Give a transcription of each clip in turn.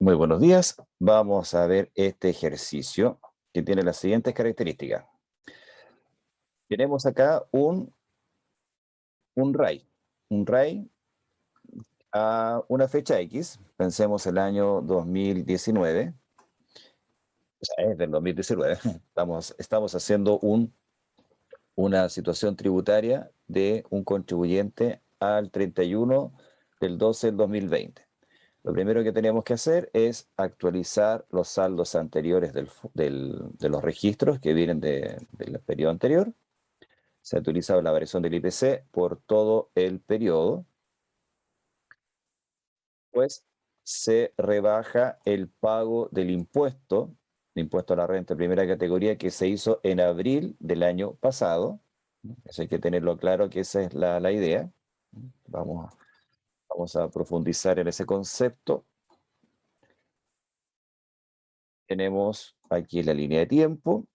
Muy buenos días. Vamos a ver este ejercicio que tiene las siguientes características. Tenemos acá un RAI. Un RAI a una fecha X. Pensemos el año 2019. O sea, es del 2019. Estamos haciendo una situación tributaria de un contribuyente al 31 del 12 del 2020. Lo primero que tenemos que hacer es actualizar los saldos anteriores de los registros que vienen del periodo anterior. Se ha utilizado la variación del IPC por todo el periodo. Pues se rebaja el pago del impuesto a la renta de primera categoría que se hizo en abril del año pasado. Eso hay que tenerlo claro, que esa es la idea. Vamos a profundizar en ese concepto. Tenemos aquí la línea de tiempo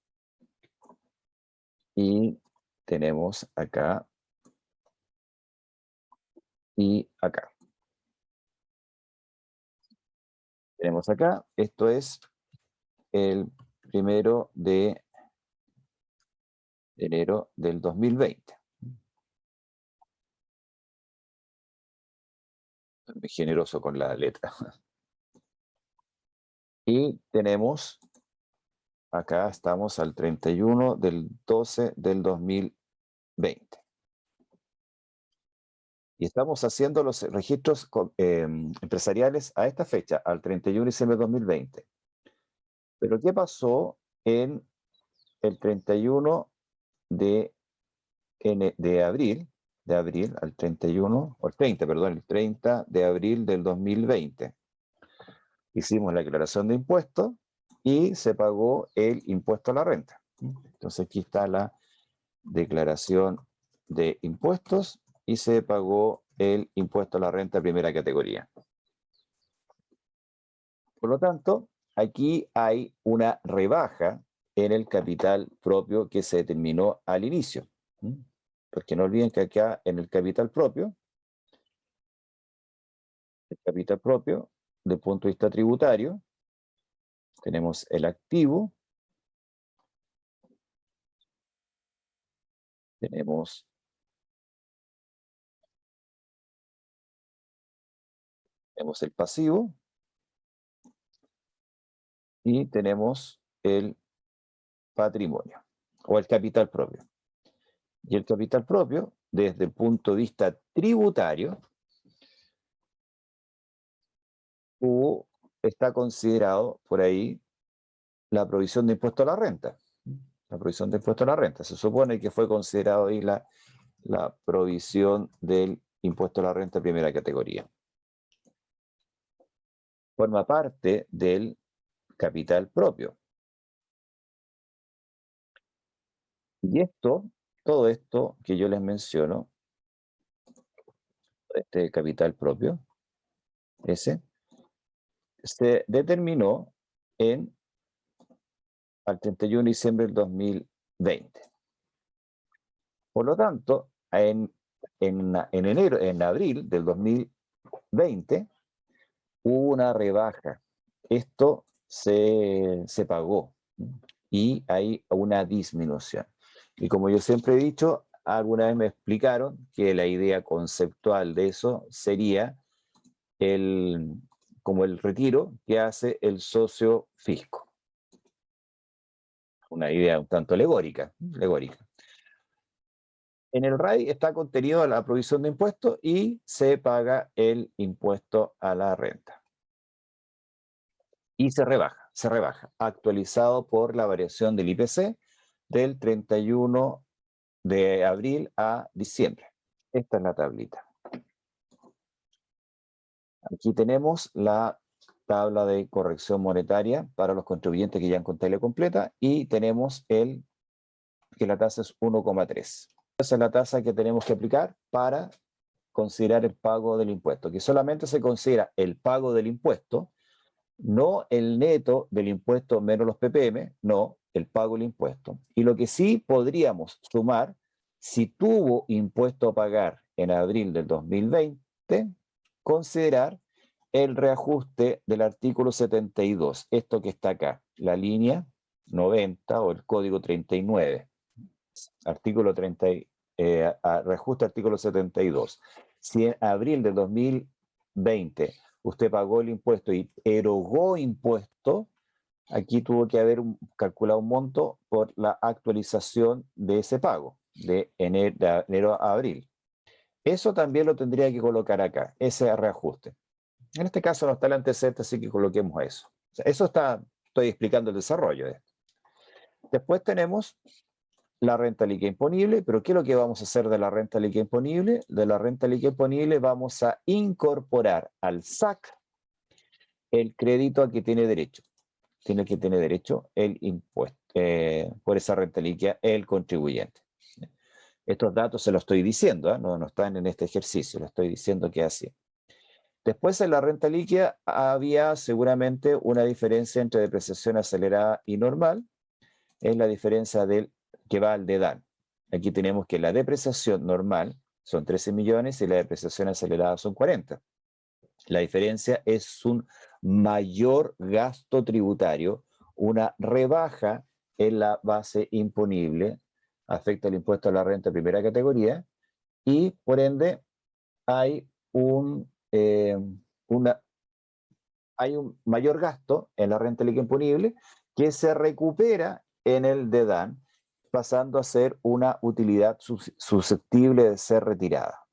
y tenemos acá y acá. Tenemos acá, esto es el 1 de enero del 2020. Muy generoso con la letra. Y tenemos, acá estamos al 31 del 12 del 2020. Y estamos haciendo los registros empresariales a esta fecha, al 31 de diciembre de 2020. Pero ¿qué pasó en el 31 de abril al 31, o el 30, perdón, el 30 de abril del 2020? Hicimos la declaración de impuestos y se pagó el impuesto a la renta. Entonces aquí está la declaración de impuestos y se pagó el impuesto a la renta de primera categoría. Por lo tanto, aquí hay una rebaja en el capital propio que se determinó al inicio. Porque no olviden que acá en el capital propio, del punto de vista tributario, tenemos el activo, tenemos el pasivo y tenemos el patrimonio o el capital propio. Y el capital propio, desde el punto de vista tributario, está considerado por ahí la provisión de impuesto a la renta. La provisión de impuesto a la renta. Se supone que fue considerado ahí la provisión del impuesto a la renta de primera categoría. Forma parte del capital propio. Y todo esto que yo les menciono, este capital propio, ese, se determinó al 31 de diciembre del 2020. Por lo tanto, en abril del 2020 hubo una rebaja. Esto se pagó y hay una disminución. Y como yo siempre he dicho, alguna vez me explicaron que la idea conceptual de eso sería como el retiro que hace el socio fisco. Una idea un tanto alegórica. En el RAI está contenido la provisión de impuestos y se paga el impuesto a la renta. Y se rebaja, actualizado por la variación del IPC del 31 de abril a diciembre. Esta es la tablita. Aquí tenemos la tabla de corrección monetaria para los contribuyentes que ya han contabilidad completa y tenemos que la tasa es 1,3. Esa es la tasa que tenemos que aplicar para considerar el pago del impuesto, que solamente se considera el pago del impuesto, no el neto del impuesto menos los ppm, no, el pago del impuesto. Y lo que sí podríamos sumar, si tuvo impuesto a pagar en abril del 2020, considerar el reajuste del artículo 72, esto que está acá, la línea 90 o el código 39, artículo 30, reajuste artículo 72. Si en abril de 2020 usted pagó el impuesto y erogó impuesto, aquí tuvo que haber calculado un monto por la actualización de ese pago, de enero a abril. Eso también lo tendría que colocar acá, ese reajuste. En este caso no está el antecedente, así que coloquemos eso. O sea, eso estoy explicando el desarrollo de esto. Después tenemos la renta líquida imponible, pero ¿qué es lo que vamos a hacer de la renta líquida imponible? De la renta líquida imponible vamos a incorporar al SAC el crédito a que tiene derecho. Tiene que tener derecho el impuesto, por esa renta líquida, el contribuyente. Estos datos se los estoy diciendo, no están en este ejercicio, lo estoy diciendo que es así. Después en la renta líquida había seguramente una diferencia entre depreciación acelerada y normal, es la diferencia que va al DEDAN. Aquí tenemos que la depreciación normal son 13 millones y la depreciación acelerada son 40. La diferencia es un mayor gasto tributario, una rebaja en la base imponible, afecta el impuesto a la renta de primera categoría y por ende hay un mayor gasto en la renta líquida imponible que se recupera en el DEDAN, pasando a ser una utilidad susceptible de ser retirada.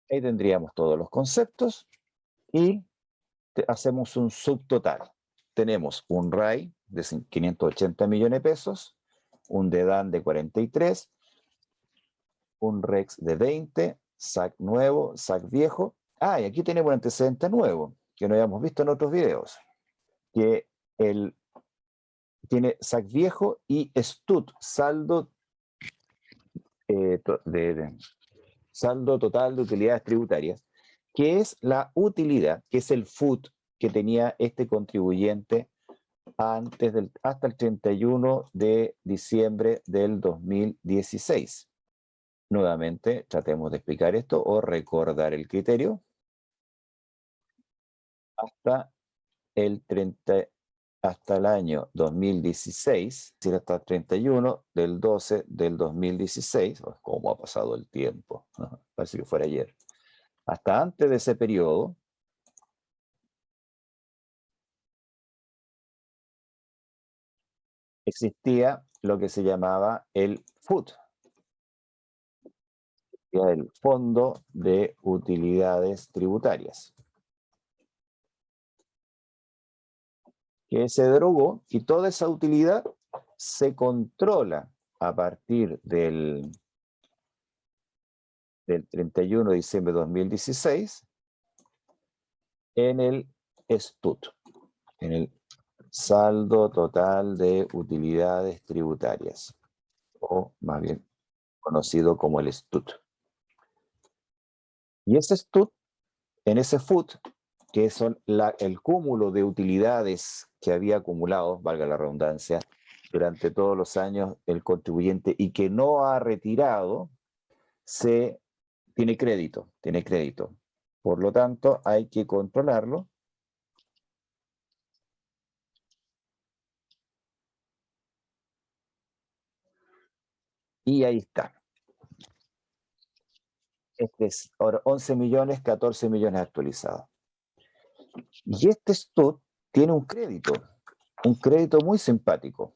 Ahí tendríamos todos los conceptos y hacemos un subtotal. Tenemos un RAI de 580 millones de pesos, un DEDAN de 43, un REX de 20, SAC nuevo, SAC viejo. Y aquí tenemos un antecedente nuevo que no habíamos visto en otros videos, que tiene SAC viejo y STUT, saldo saldo total de utilidades tributarias, que es la utilidad, que es el FUT que tenía este contribuyente hasta el 31 de diciembre del 2016. Nuevamente, tratemos de explicar esto o recordar el criterio. Hasta el año 2016, es decir, hasta el 31 del 12 del 2016, ¿cómo ha pasado el tiempo? Parece que fuera ayer. Hasta antes de ese periodo, existía lo que se llamaba el FUT, el Fondo de Utilidades Tributarias, que se derogó y toda esa utilidad se controla a partir del 31 de diciembre de 2016 en el STUT, en el saldo total de utilidades tributarias, o más bien conocido como el STUT. Y ese STUT, en ese FUT, que son el cúmulo de utilidades que había acumulado, valga la redundancia, durante todos los años el contribuyente y que no ha retirado, tiene crédito. Por lo tanto, hay que controlarlo. Y ahí está. Este es ahora 11 millones, 14 millones actualizados. Y este STUT tiene un crédito muy simpático.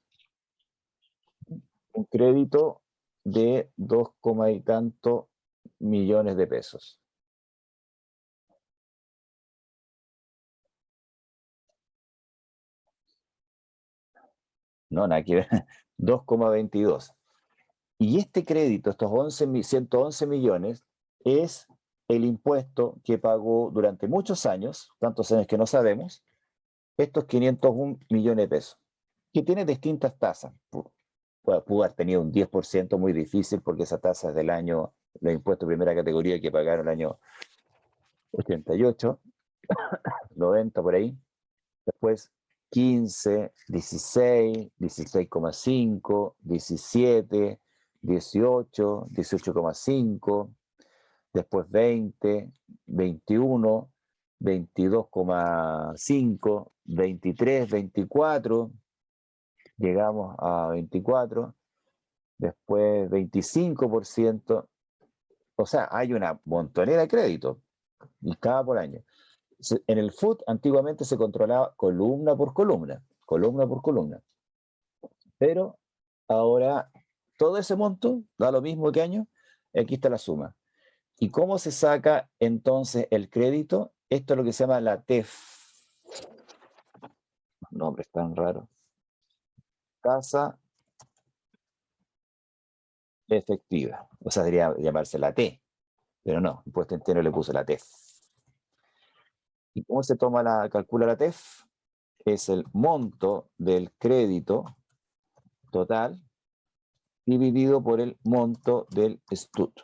Un crédito de 2, y tanto millones de pesos. No, nada que ver, 2,22. Y este crédito, estos 111 millones, es el impuesto que pagó durante muchos años, tantos años que no sabemos, estos 501 millones de pesos, que tiene distintas tasas. Pudo haber tenido un 10% muy difícil porque esa tasa es del año, los impuestos de primera categoría que pagaron el año 88, 90 por ahí. Después 15, 16, 16,5, 17, 18, 18,5. después 20, 21, 22,5, 23, 24, llegamos a 24, después 25%, o sea, hay una montonera de crédito, y cada por año. En el FUT antiguamente se controlaba columna por columna, pero ahora todo ese monto da lo mismo que año, y aquí está la suma. ¿Y cómo se saca entonces el crédito? Esto es lo que se llama la TEF. Nombres tan raros. Tasa efectiva. O sea, debería llamarse la T, pero no, impuesto interno le puso la TEF. ¿Y cómo se calcula la TEF? Es el monto del crédito total dividido por el monto del STUT,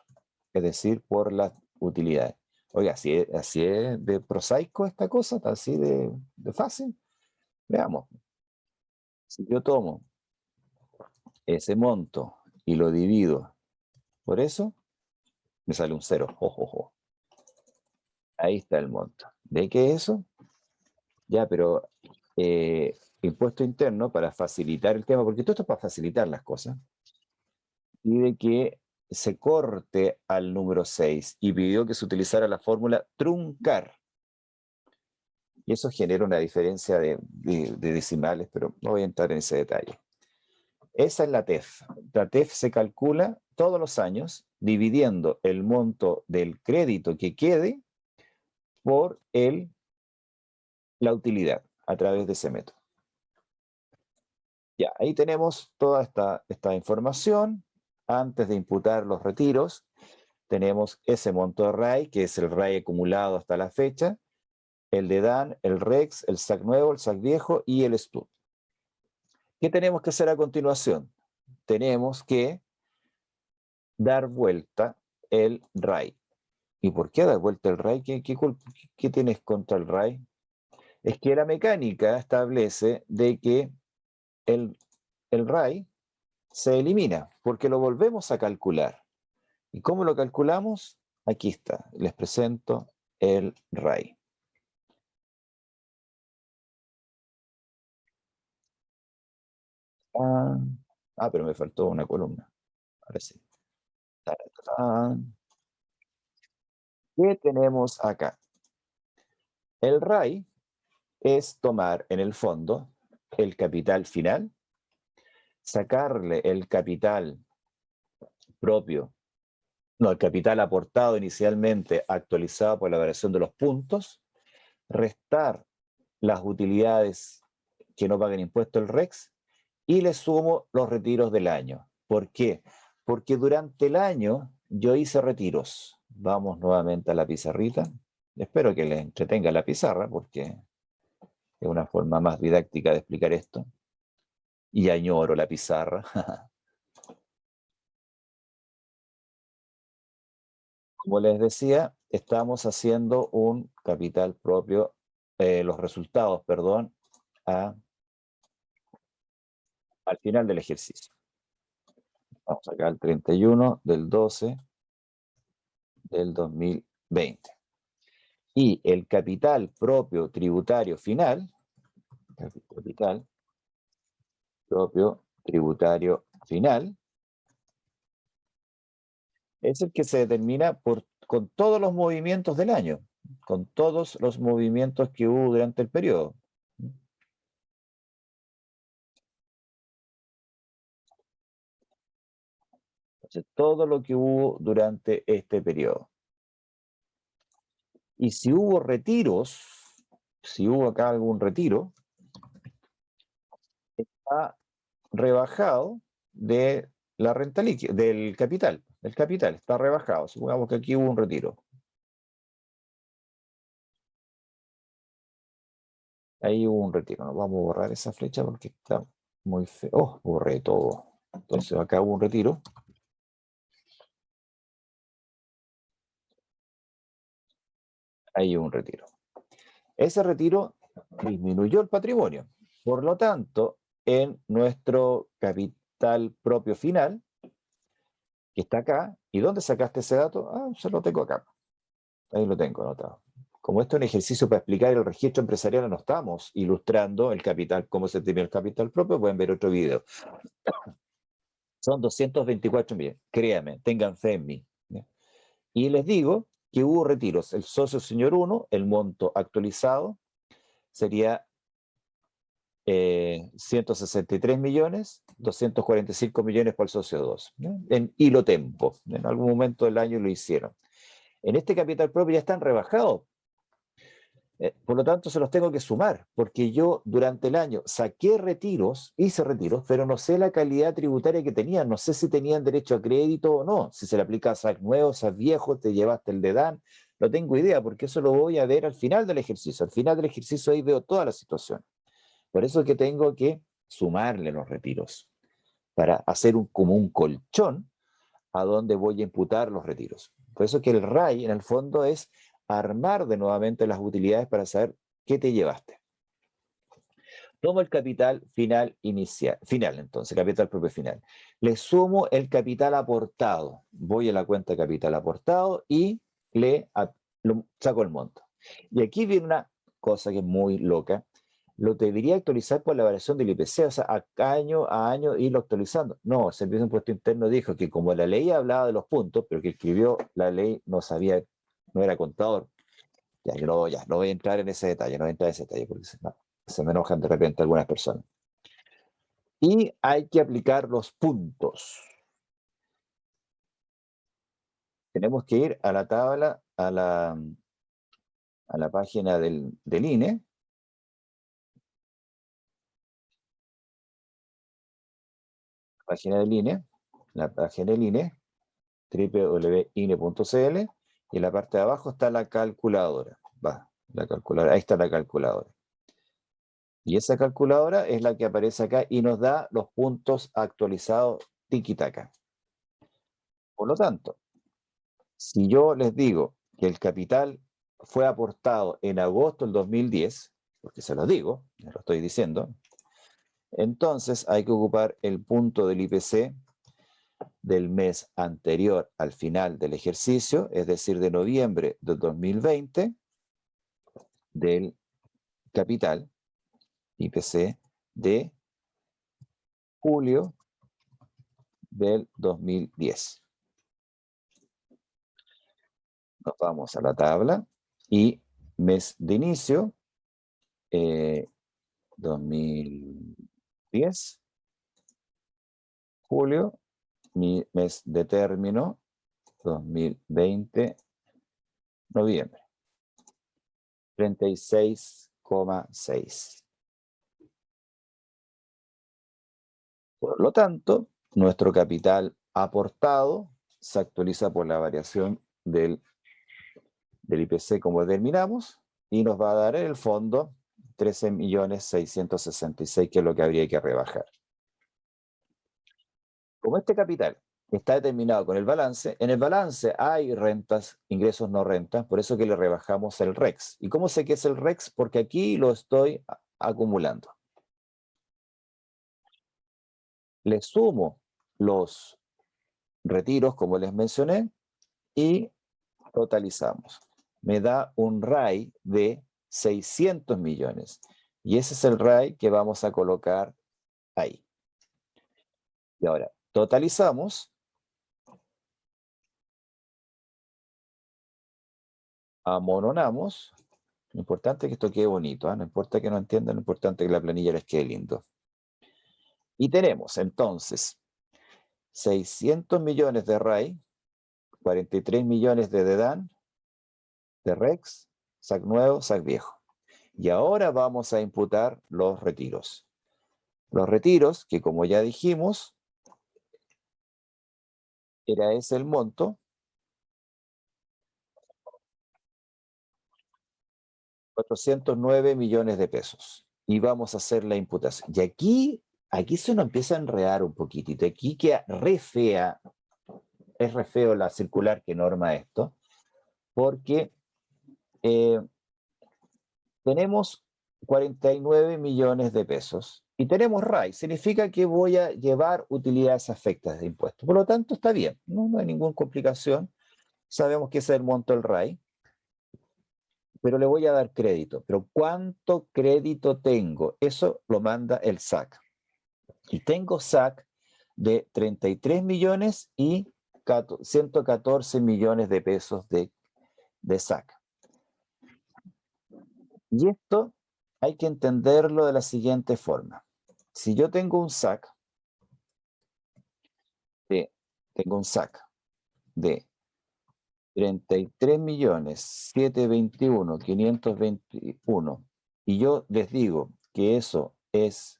es decir, por las utilidades. Oiga, así es de prosaico esta cosa, así de fácil. Veamos. Si yo tomo ese monto y lo divido por eso, me sale un cero. Ojo. Ahí está el monto. ¿Ve qué es eso? Ya, pero impuesto interno, para facilitar el tema, porque todo esto es para facilitar las cosas, pide que se corte al número 6 y pidió que se utilizara la fórmula truncar. Y eso genera una diferencia de decimales, pero no voy a entrar en ese detalle. Esa es la TEF. La TEF se calcula todos los años dividiendo el monto del crédito que quede por la utilidad a través de ese método. Ya, ahí tenemos toda esta información. Antes de imputar los retiros, tenemos ese monto de RAI, que es el RAI acumulado hasta la fecha, el de DAN, el REX, el SAC nuevo, el SAC viejo y el STUT. ¿Qué tenemos que hacer a continuación? Tenemos que dar vuelta el RAI. ¿Y por qué dar vuelta el RAI? ¿Qué tienes contra el RAI? Es que la mecánica establece de que el RAI se elimina porque lo volvemos a calcular. ¿Y cómo lo calculamos? Aquí está, les presento el RAI. Pero me faltó una columna. Ahora sí. ¿Qué tenemos acá? El RAI es tomar en el fondo el capital final, sacarle el capital propio, no, el capital aportado inicialmente actualizado por la variación de los puntos, restar las utilidades que no paguen impuesto el REX y le sumo los retiros del año. ¿Por qué? Porque durante el año yo hice retiros. Vamos nuevamente a la pizarrita. Espero que les entretenga la pizarra porque es una forma más didáctica de explicar esto. Y añoro la pizarra. Como les decía, estamos haciendo un capital propio, los resultados, perdón, al final del ejercicio. Vamos acá al 31 del 12 del 2020. Y el capital propio tributario final, capital propio tributario final, es el que se determina con todos los movimientos del año, con todos los movimientos que hubo durante el periodo. Entonces, todo lo que hubo durante este periodo. Y si hubo retiros, si hubo acá algún retiro, está rebajado de la renta líquida, del capital. El capital está rebajado. Supongamos que aquí hubo un retiro. Ahí hubo un retiro. No vamos a borrar esa flecha porque está muy feo. Oh, borré todo. Entonces acá hubo un retiro. Ahí hubo un retiro. Ese retiro disminuyó el patrimonio. Por lo tanto, en nuestro capital propio final, que está acá. ¿Y dónde sacaste ese dato? Ah, se lo tengo acá. Ahí lo tengo anotado. Como esto es un ejercicio para explicar el registro empresarial, no estamos ilustrando el capital, cómo se tiene el capital propio, pueden ver otro video. Son 224 millones. Créanme, tengan fe en mí. ¿Ya? Y les digo que hubo retiros. El socio señor 1, el monto actualizado sería 163 millones, 245 millones para el socio 2, ¿no? En hilo tempo. En algún momento del año lo hicieron. En este capital propio ya están rebajados. Por lo tanto, se los tengo que sumar, porque yo durante el año saqué retiros, hice retiros, pero no sé la calidad tributaria que tenían, no sé si tenían derecho a crédito o no, si se le aplica a SAC nuevo, SAC viejo, te llevaste el de DAN, no tengo idea, porque eso lo voy a ver al final del ejercicio. Al final del ejercicio ahí veo toda la situación. Por eso es que tengo que sumarle los retiros, para hacer como un colchón a donde voy a imputar los retiros. Por eso que el RAI, en el fondo, es armar de nuevamente las utilidades para saber qué te llevaste. Tomo el capital final inicial, final entonces, capital propio final. Le sumo el capital aportado. Voy a la cuenta de capital aportado y saco el monto. Y aquí viene una cosa que es muy loca. Lo debería actualizar por la variación del IPC, o sea, año a año irlo actualizando. No, el Servicio de Impuesto Interno dijo que como la ley hablaba de los puntos, pero que escribió la ley no sabía, no era contador. Ya, yo no voy a entrar en ese detalle, no voy a entrar en ese detalle porque se me enojan de repente algunas personas. Y hay que aplicar los puntos. Tenemos que ir a la tabla, a la página del INE. Página del INE, la página del INE, www.ine.cl, y en la parte de abajo está la calculadora. La calculadora, ahí está la calculadora. Y esa calculadora es la que aparece acá y nos da los puntos actualizados tiki-taka. Por lo tanto, si yo les digo que el capital fue aportado en agosto del 2010, porque se los digo, les lo estoy diciendo, entonces hay que ocupar el punto del IPC del mes anterior al final del ejercicio, es decir, de noviembre del 2020, del capital, IPC, de julio del 2010. Nos vamos a la tabla y mes de inicio, 2010, julio, mi mes de término, 2020, noviembre, 36,6. Por lo tanto, nuestro capital aportado se actualiza por la variación del IPC como determinamos y nos va a dar en el fondo 13.666.000, que es lo que habría que rebajar. Como este capital está determinado con el balance, en el balance hay rentas, ingresos no rentas, por eso que le rebajamos el REX. ¿Y cómo sé que es el REX? Porque aquí lo estoy acumulando. Le sumo los retiros, como les mencioné, y totalizamos. Me da un RAI de 600 millones. Y ese es el RAI que vamos a colocar ahí. Y ahora, totalizamos, amononamos. Lo importante es que esto quede bonito, ¿eh? No importa que no entiendan, lo importante es que la planilla les quede lindo. Y tenemos entonces 600 millones de RAI, 43 millones de DEDAN, de REX, SAC nuevo, SAC viejo. Y ahora vamos a imputar los retiros. Los retiros, que como ya dijimos, era ese el monto, 409 millones de pesos. Y vamos a hacer la imputación. Y aquí se nos empieza a enredar un poquitito. Aquí queda re fea, es re feo la circular que norma esto, porque tenemos 49 millones de pesos Y tenemos RAI, significa que voy a llevar utilidades afectas de impuestos. Por lo tanto, está bien, no hay ninguna complicación. Sabemos que ese es el monto del RAI, pero le voy a dar crédito. Pero ¿cuánto crédito tengo? Eso lo manda el SAC. Y tengo SAC de 33 millones y 114 millones de pesos de SAC. Y esto hay que entenderlo de la siguiente forma. Si yo tengo un SAC de 33 millones 721 521 y yo les digo que eso es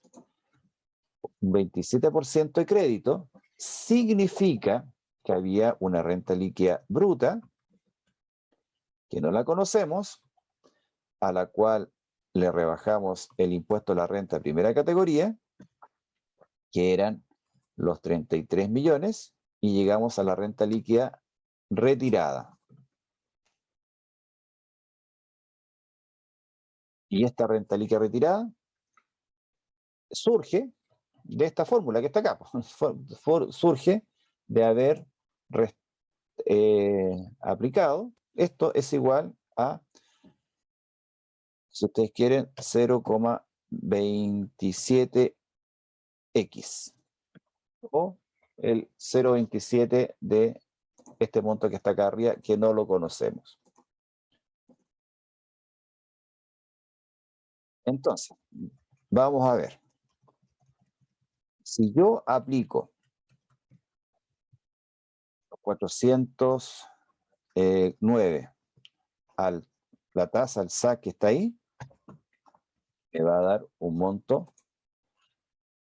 un 27% de crédito, significa que había una renta líquida bruta que no la conocemos, a la cual le rebajamos el impuesto a la renta de primera categoría, que eran los 33 millones, y llegamos a la renta líquida retirada. Y esta renta líquida retirada surge de esta fórmula que está acá. Surge de haber aplicado. Esto es igual a, si ustedes quieren, 0,27x o el 0,27 de este monto que está acá arriba, que no lo conocemos. Entonces, vamos a ver. Si yo aplico 409 a la tasa, al SAC que está ahí, me va a dar un monto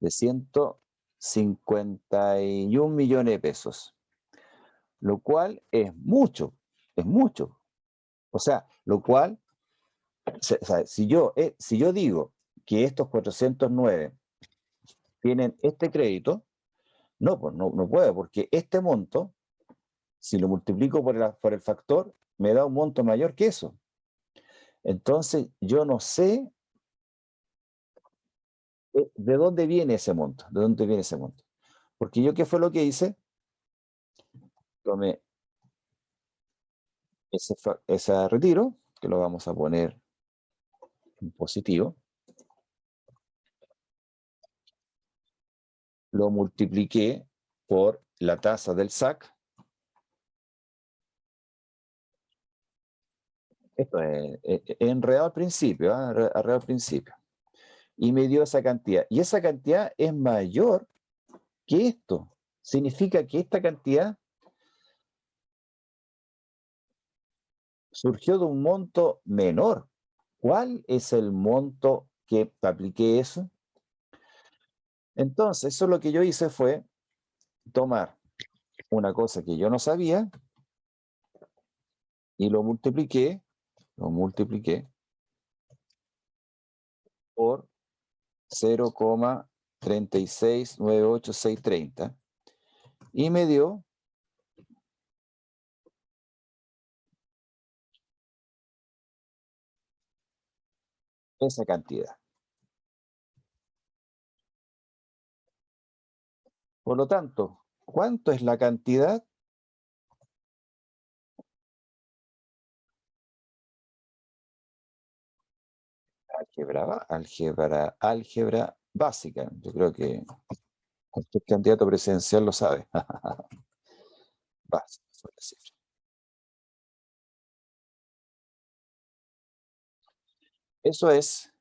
de 151 millones de pesos, lo cual es mucho, es mucho. O sea, lo cual, o sea, si yo digo que estos 409 tienen este crédito, no, pues no puedo, porque este monto, si lo multiplico por el factor, me da un monto mayor que eso. Entonces, yo no sé de dónde viene ese monto, de dónde viene ese monto. Porque yo, ¿qué fue lo que hice? Tomé ese retiro, que lo vamos a poner en positivo, lo multipliqué por la tasa del SAC. Esto es enredado al principio, enredado al principio. Y me dio esa cantidad. Y esa cantidad es mayor que esto. Significa que esta cantidad surgió de un monto menor. ¿Cuál es el monto que apliqué eso? Entonces, eso lo que yo hice fue tomar una cosa que yo no sabía y lo multipliqué por 0,3698630 y me dio esa cantidad. Por lo tanto, ¿cuánto es la cantidad? Álgebra básica. Yo creo que cualquier candidato presidencial lo sabe. Básica, son las cifras. Eso es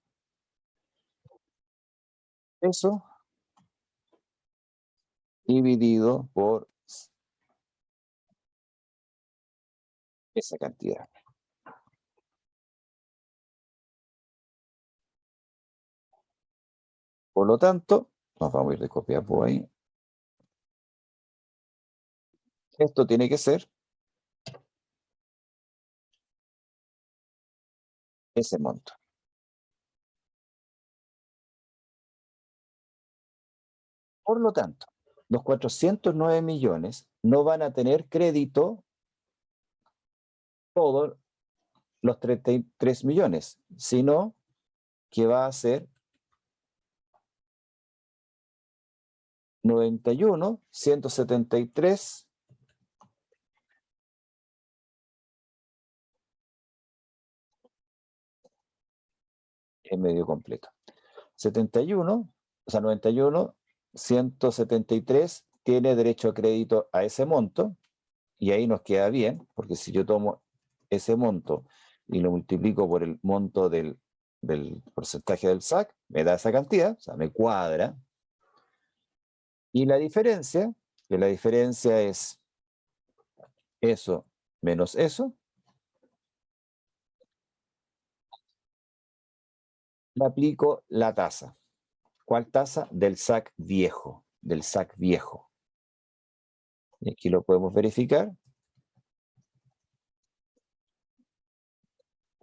eso dividido por esa cantidad. Por lo tanto, nos vamos a ir de Copiapó ahí. Esto tiene que ser ese monto. Por lo tanto, los 409 millones no van a tener crédito todos los 33 millones, sino que va a ser 91, 173, es medio completo. 71, o sea, 91, 173 tiene derecho a crédito a ese monto, y ahí nos queda bien, porque si yo tomo ese monto y lo multiplico por el monto del porcentaje del SAC, me da esa cantidad, o sea, me cuadra. Y la diferencia, que la diferencia es eso menos eso, le aplico la tasa. ¿Cuál tasa? Del SAC viejo, del SAC viejo. Y aquí lo podemos verificar.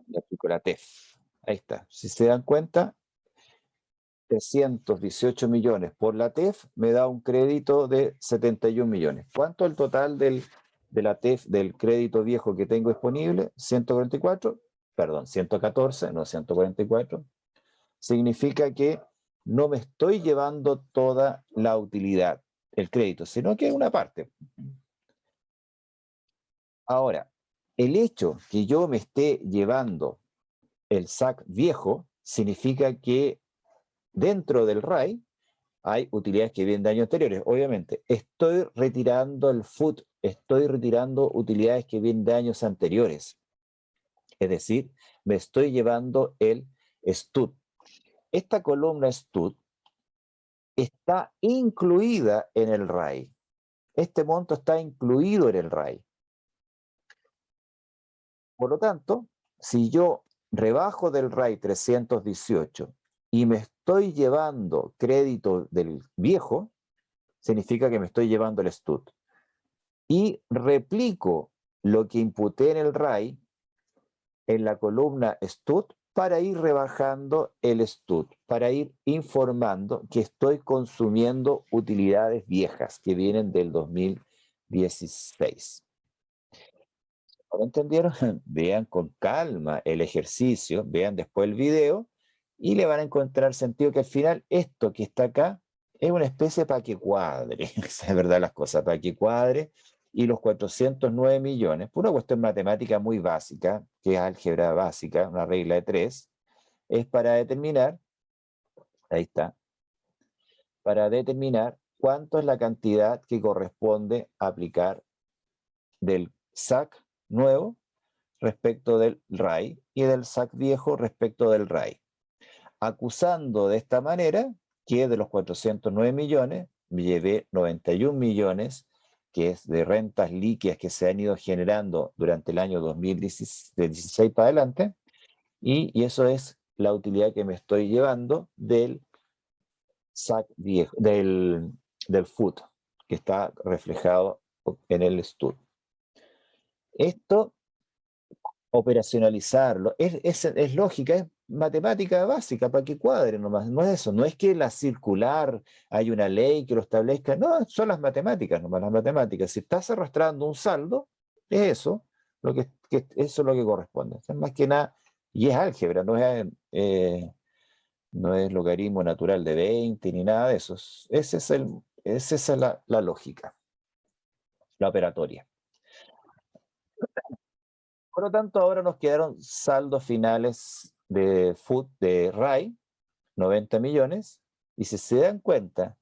Le aplico la TEF. Ahí está. Si se dan cuenta, 318 millones por la TEF me da un crédito de 71 millones. ¿Cuánto es el total de la TEF del crédito viejo que tengo disponible? 144, perdón, 114, no 144. Significa que no me estoy llevando toda la utilidad, el crédito, sino que una parte. Ahora, el hecho que yo me esté llevando el SAC viejo significa que dentro del RAI hay utilidades que vienen de años anteriores. Obviamente, estoy retirando el FUT, estoy retirando utilidades que vienen de años anteriores. Es decir, me estoy llevando el STUT. Esta columna STUT está incluida en el RAI. Este monto está incluido en el RAI. Por lo tanto, si yo rebajo del RAI 318 y me estoy llevando crédito del viejo, significa que me estoy llevando el STUT. Y replico lo que imputé en el RAI en la columna STUT para ir rebajando el STUT, para ir informando que estoy consumiendo utilidades viejas que vienen del 2016. ¿Lo entendieron? Vean con calma el ejercicio, vean después el video y le van a encontrar sentido que al final esto que está acá es una especie para que cuadre, esa es verdad las cosas, para que cuadre, y los 409 millones, por una cuestión matemática muy básica, que es álgebra básica, una regla de 3, es para determinar, ahí está, para determinar cuánto es la cantidad que corresponde aplicar del SAC nuevo respecto del RAI y del SAC viejo respecto del RAI, acusando de esta manera que de los 409 millones me llevé 91 millones, que es de rentas líquidas que se han ido generando durante el año 2016 para adelante, y eso es la utilidad que me estoy llevando del SAC viejo, del FUT, que está reflejado en el STUT. Esto operacionalizarlo. Es lógica, es matemática básica, para que cuadre nomás. No es eso, no es que la circular hay una ley que lo establezca, no, son las matemáticas nomás, las matemáticas. Si estás arrastrando un saldo, es eso, eso es lo que corresponde. Es más que nada, y es álgebra, no es logaritmo natural de 20 ni nada de eso. Esa es la lógica, la operatoria. Por lo tanto, ahora nos quedaron saldos finales de FUT de RAI, 90 millones, y si se dan cuenta,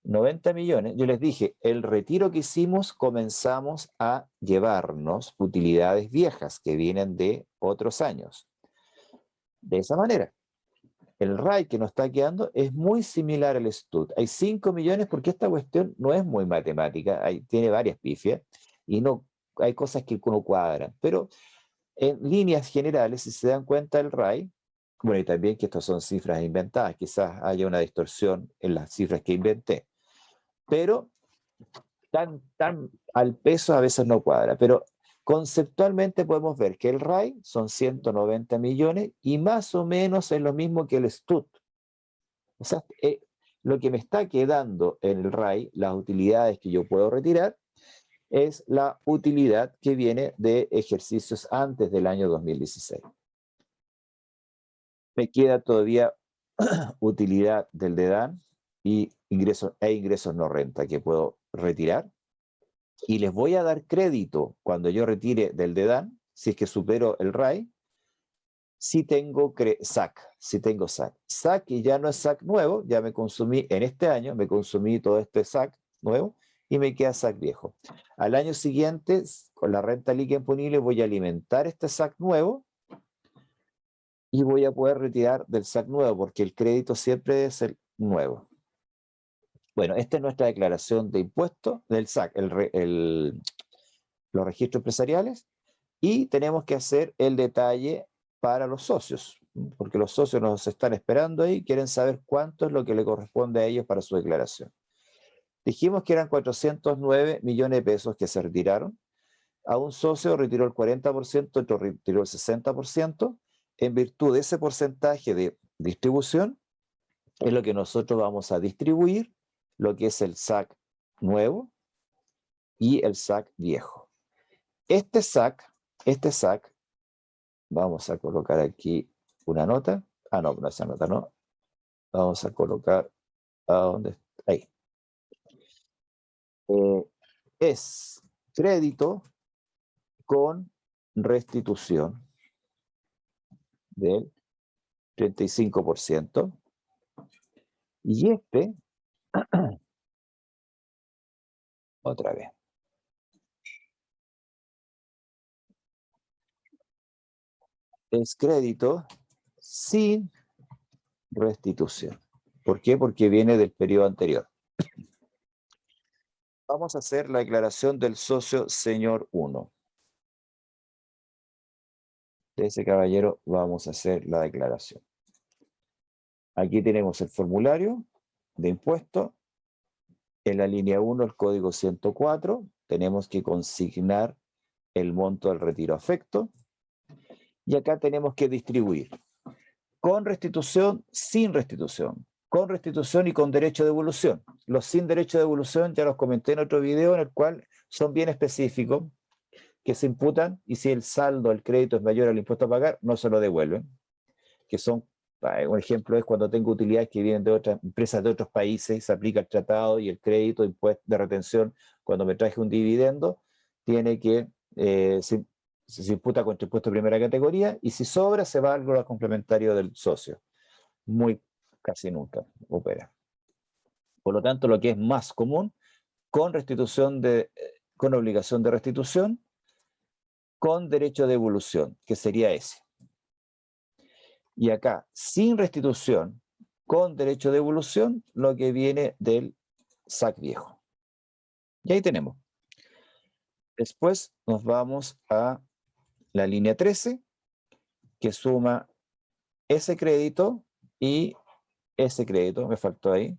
90 millones, yo les dije, el retiro que hicimos comenzamos a llevarnos utilidades viejas que vienen de otros años. De esa manera, el RAI que nos está quedando es muy similar al STUT. Hay 5 millones porque esta cuestión no es muy matemática, tiene varias pifias, y no, hay cosas que uno cuadra, pero en líneas generales, si se dan cuenta el RAI, bueno, y también que estas son cifras inventadas, quizás haya una distorsión en las cifras que inventé, pero tan al peso a veces no cuadra, pero conceptualmente podemos ver que el RAI son 190 millones y más o menos es lo mismo que el STUT. O sea, lo que me está quedando en el RAI, las utilidades que yo puedo retirar, es la utilidad que viene de ejercicios antes del año 2016. Me queda todavía utilidad del DEDAN, y ingresos no renta que puedo retirar. Y les voy a dar crédito cuando yo retire del DEDAN, si es que supero el RAI, si tengo SAC, si tengo SAC. SAC y ya no es SAC nuevo, ya me consumí en este año, me consumí todo este SAC nuevo y me queda SAC viejo. Al año siguiente, con la renta líquida imponible, voy a alimentar este SAC nuevo y voy a poder retirar del SAC nuevo, porque el crédito siempre debe ser nuevo. Bueno, esta es nuestra declaración de impuestos del SAC, los registros empresariales, y tenemos que hacer el detalle para los socios, porque los socios nos están esperando ahí, quieren saber cuánto es lo que le corresponde a ellos para su declaración. Dijimos que eran 409 millones de pesos que se retiraron. A un socio retiró el 40%, otro retiró el 60%. En virtud de ese porcentaje de distribución, es lo que nosotros vamos a distribuir, lo que es el SAC nuevo y el SAC viejo. Este SAC, vamos a colocar aquí una nota. Ah, no, no, esa nota no. Vamos a colocar a dónde, ahí. Es crédito con restitución del 35%. Y otra vez. Es crédito sin restitución. ¿Por qué? Porque viene del periodo anterior. Vamos a hacer la declaración del socio señor 1. De ese caballero vamos a hacer la declaración. Aquí tenemos el formulario de impuesto. En la línea 1, el código 104, tenemos que consignar el monto del retiro afecto. Y acá tenemos que distribuir con restitución, sin restitución, con restitución y con derecho de devolución. Los sin derecho de devolución ya los comenté en otro video, en el cual son bien específicos, que se imputan y si el saldo, el crédito es mayor al impuesto a pagar, no se lo devuelven. Que son, un ejemplo es cuando tengo utilidades que vienen de otras empresas de otros países, se aplica el tratado y el crédito, impuesto de retención, cuando me traje un dividendo, tiene que, se imputa contra impuesto de primera categoría y si sobra se va algo complementario del socio. Muy casi nunca opera. Por lo tanto, lo que es más común, con restitución con obligación de restitución, con derecho de devolución, que sería ese. Y acá, sin restitución, con derecho de devolución, lo que viene del SAC viejo. Y ahí tenemos. Después nos vamos a la línea 13, que suma ese crédito y ese crédito, me faltó ahí,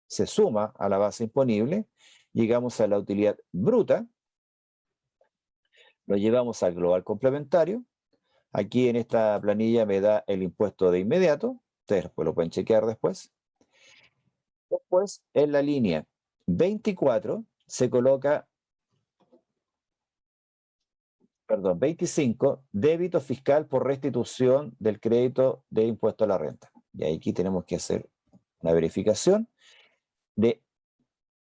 se suma a la base imponible, llegamos a la utilidad bruta, lo llevamos al global complementario. Aquí en esta planilla me da el impuesto de inmediato, ustedes pues lo pueden chequear después. Después, en la línea 24 se coloca, 25, débito fiscal por restitución del crédito de impuesto a la renta. Y aquí tenemos que hacer una verificación de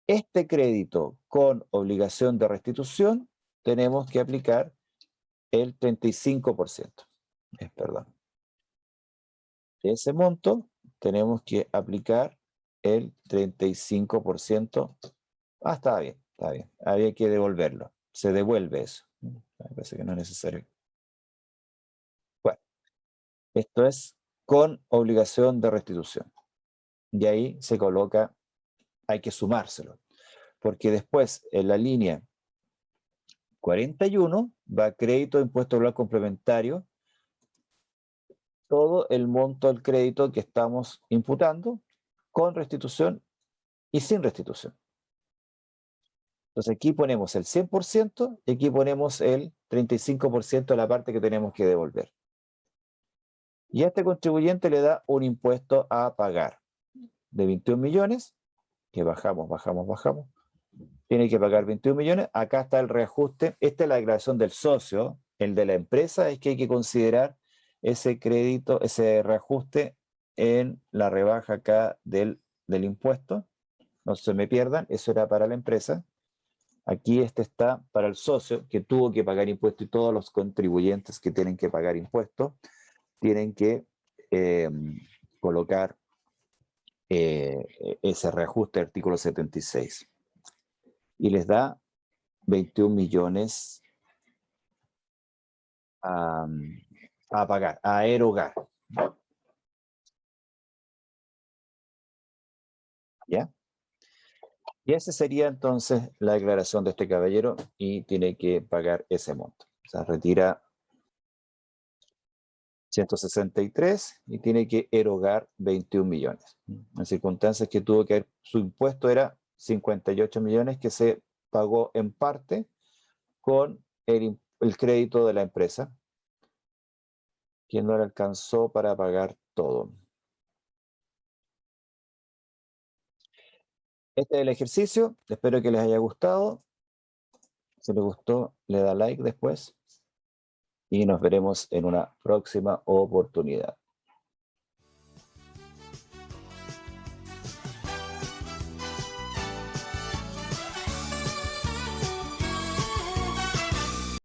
este crédito con obligación de restitución, tenemos que aplicar el 35%. Perdón. De ese monto tenemos que aplicar el 35%. Ah, está bien, está bien. Había que devolverlo. Se devuelve eso. Me parece que no es necesario. Bueno, esto es con obligación de restitución. Y ahí se coloca, hay que sumárselo. Porque después en la línea 41 va crédito de impuesto global complementario, todo el monto del crédito que estamos imputando con restitución y sin restitución. Entonces aquí ponemos el 100% y aquí ponemos el 35% de la parte que tenemos que devolver. Y a este contribuyente le da un impuesto a pagar de 21 millones, que bajamos. Tiene que pagar 21 millones. Acá está el reajuste. Esta es la declaración del socio. El de la empresa es que hay que considerar ese crédito, ese reajuste en la rebaja acá del del impuesto, no se me pierdan, eso era para la empresa. Aquí este está para el socio que tuvo que pagar impuestos y todos los contribuyentes que tienen que pagar impuestos tienen que eh, colocar ese reajuste artículo 76. Y les da 21 millones a, a pagar, a erogar. ¿Ya? Y esa sería entonces la declaración de este caballero y tiene que pagar ese monto. O sea, retira 163 y tiene que erogar 21 millones. En circunstancias que tuvo que haber, su impuesto era 58 millones que se pagó en parte con el crédito de la empresa, que no le alcanzó para pagar todo. Este es el ejercicio, espero que les haya gustado. Si les gustó, le da like después y nos veremos en una próxima oportunidad.